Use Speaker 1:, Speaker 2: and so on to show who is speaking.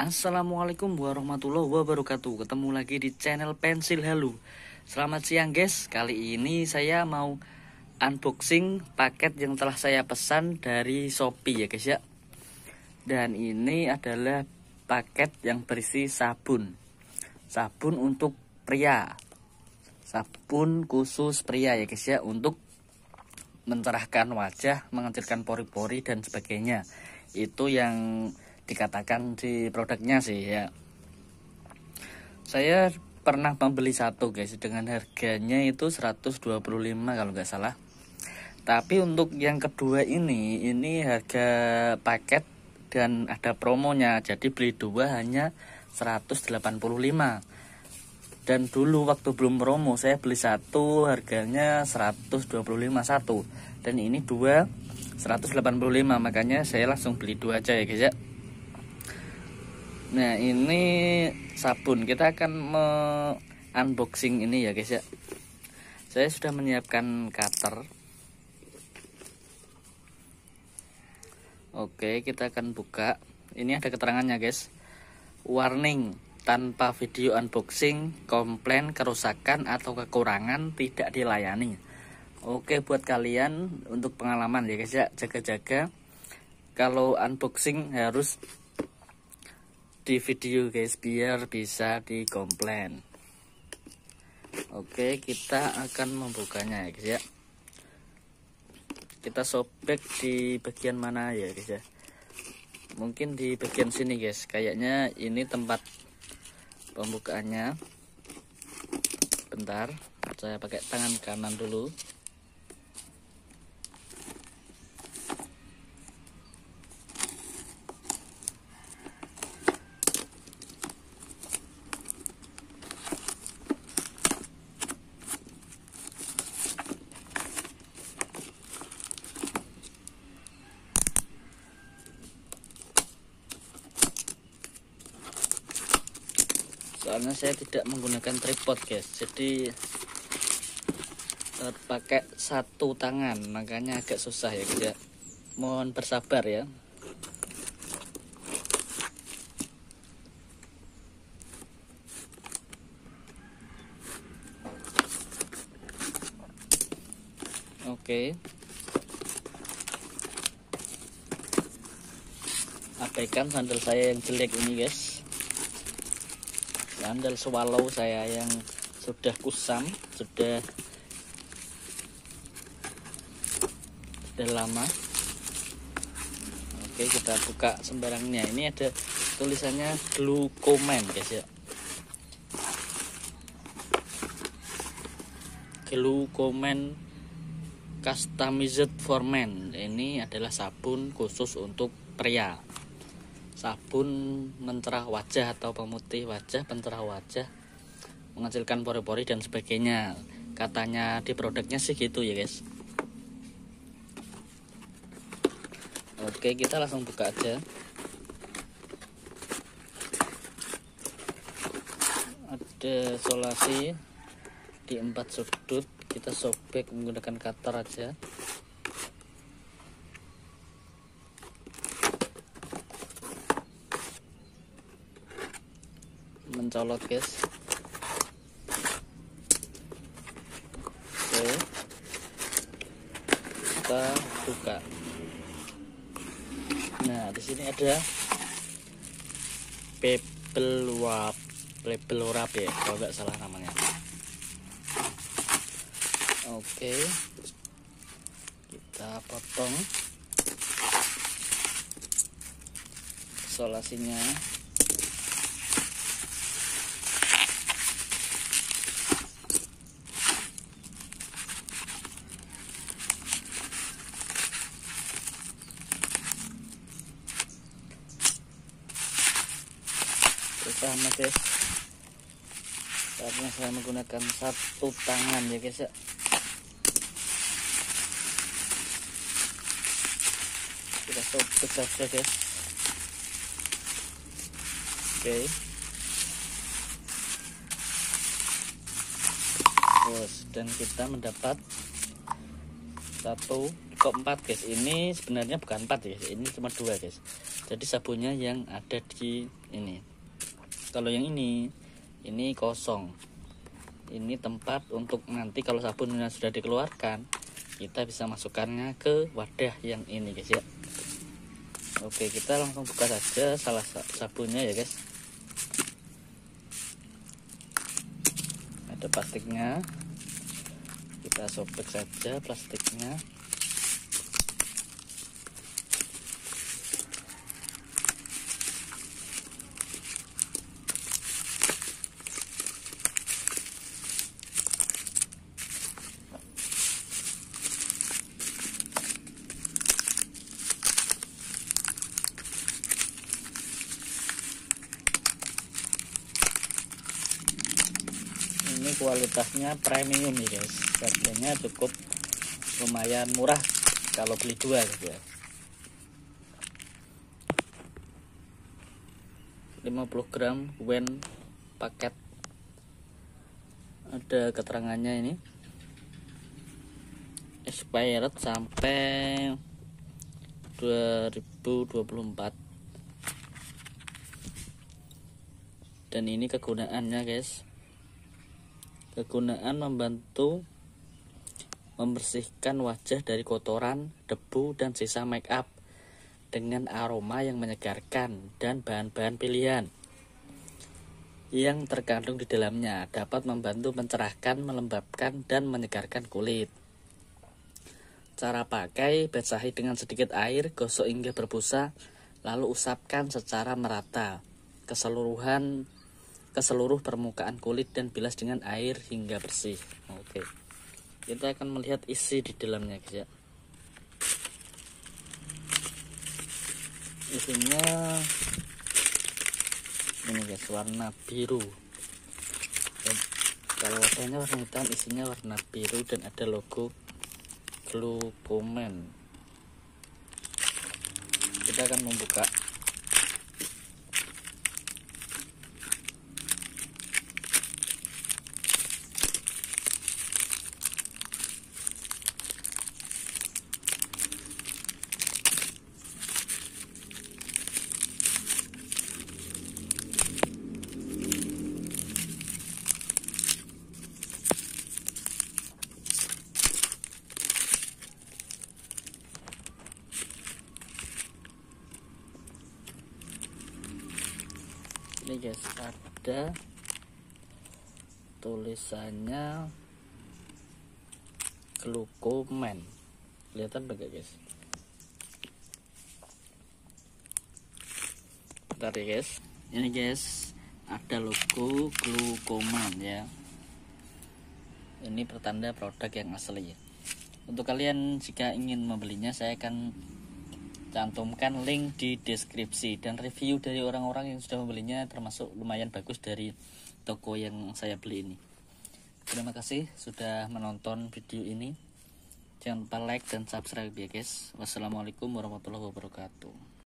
Speaker 1: Assalamualaikum warahmatullahi wabarakatuh. Ketemu lagi di channel Pensil Halu. Selamat siang guys. Kali ini saya mau unboxing paket yang telah saya pesan dari Shopee ya guys ya. Dan ini adalah paket yang berisi sabun. Sabun untuk pria. Sabun khusus pria ya guys ya, untuk mencerahkan wajah, mengecilkan pori-pori dan sebagainya. Itu yang dikatakan di produknya sih ya. Saya pernah membeli satu guys, dengan harganya itu 125 kalau nggak salah. Tapi untuk yang kedua ini harga paket dan ada promonya, jadi beli dua hanya 185. Dan dulu waktu belum promo saya beli satu harganya 125 satu, dan ini dua 185, makanya saya langsung beli dua aja ya guys ya. Nah ini sabun, kita akan unboxing ini ya guys ya. Saya sudah menyiapkan cutter. Oke, kita akan buka. Ini ada keterangannya guys. Warning, tanpa video unboxing, komplain, kerusakan atau kekurangan tidak dilayani. Oke, buat kalian untuk pengalaman ya guys ya, jaga-jaga kalau unboxing harus di video guys, biar bisa dikomplain. Oke, kita akan membukanya ya guys ya. Kita sobek di bagian mana ya guys ya. Mungkin di bagian sini guys, kayaknya ini tempat pembukaannya. Bentar, saya pakai tangan kanan dulu. Soalnya saya tidak menggunakan tripod guys, jadi pakai satu tangan, makanya agak susah ya guys ya. Mohon bersabar ya. Oke, abaikan sandal saya yang jelek ini guys. Sandal swallow saya yang sudah kusam, sudah lama. Oke, kita buka sembarangnya. Ini ada tulisannya Glucomen guys ya. Glucomen Customized for Men. Ini adalah sabun khusus untuk pria. Sabun mencerah wajah atau pemutih wajah, pencerah wajah, mengecilkan pori-pori dan sebagainya. Katanya di produknya sih gitu ya guys. Oke, kita langsung buka aja. Ada solasi di 4 sudut. Kita sobek menggunakan cutter aja. Mencolot guys. Oke, kita buka. Nah, di sini ada label wrap ya, kalau nggak salah namanya. Oke, kita potong solasinya. Sama guys, karena saya menggunakan satu tangan ya guys ya. Kita sobek saja guys. Oke, dan kita mendapat satu kok 4 guys. Ini sebenarnya bukan 4 ya, ini cuma 2 guys. Jadi sabunnya yang ada di ini. Kalau yang ini kosong. Ini tempat untuk nanti kalau sabunnya sudah dikeluarkan, kita bisa masukkannya ke wadah yang ini guys ya. Oke, kita langsung buka saja salah sabunnya ya guys. Ada plastiknya, kita sobek saja plastiknya. Ini kualitasnya premium nih guys, harganya cukup lumayan murah kalau beli dua gitu ya. 50 gram when paket, ada keterangannya ini, expired sampai 2024. Dan ini kegunaannya guys, kegunaan membantu membersihkan wajah dari kotoran, debu, dan sisa make up dengan aroma yang menyegarkan, dan bahan-bahan pilihan yang terkandung di dalamnya dapat membantu mencerahkan, melembabkan, dan menyegarkan kulit. Cara pakai: basahi dengan sedikit air, gosok hingga berbusa, lalu usapkan secara merata ke seluruh permukaan kulit dan bilas dengan air hingga bersih. Oke, kita akan melihat isi di dalamnya guys ya. Isinya ini guys, warna biru. Dan kalau wadahnya warna hitam, isinya warna biru dan ada logo Glucoman. Kita akan membuka. Ini guys, ada tulisannya Glucoman. Kelihatan enggak guys? Bentar ya guys. Ini guys, ada logo Glucoman ya. Ini pertanda produk yang asli. Untuk kalian jika ingin membelinya, saya akan cantumkan link di deskripsi, dan review dari orang-orang yang sudah membelinya termasuk lumayan bagus dari toko yang saya beli ini. Terima kasih sudah menonton video ini. Jangan lupa like dan subscribe ya guys. Wassalamualaikum warahmatullahi wabarakatuh.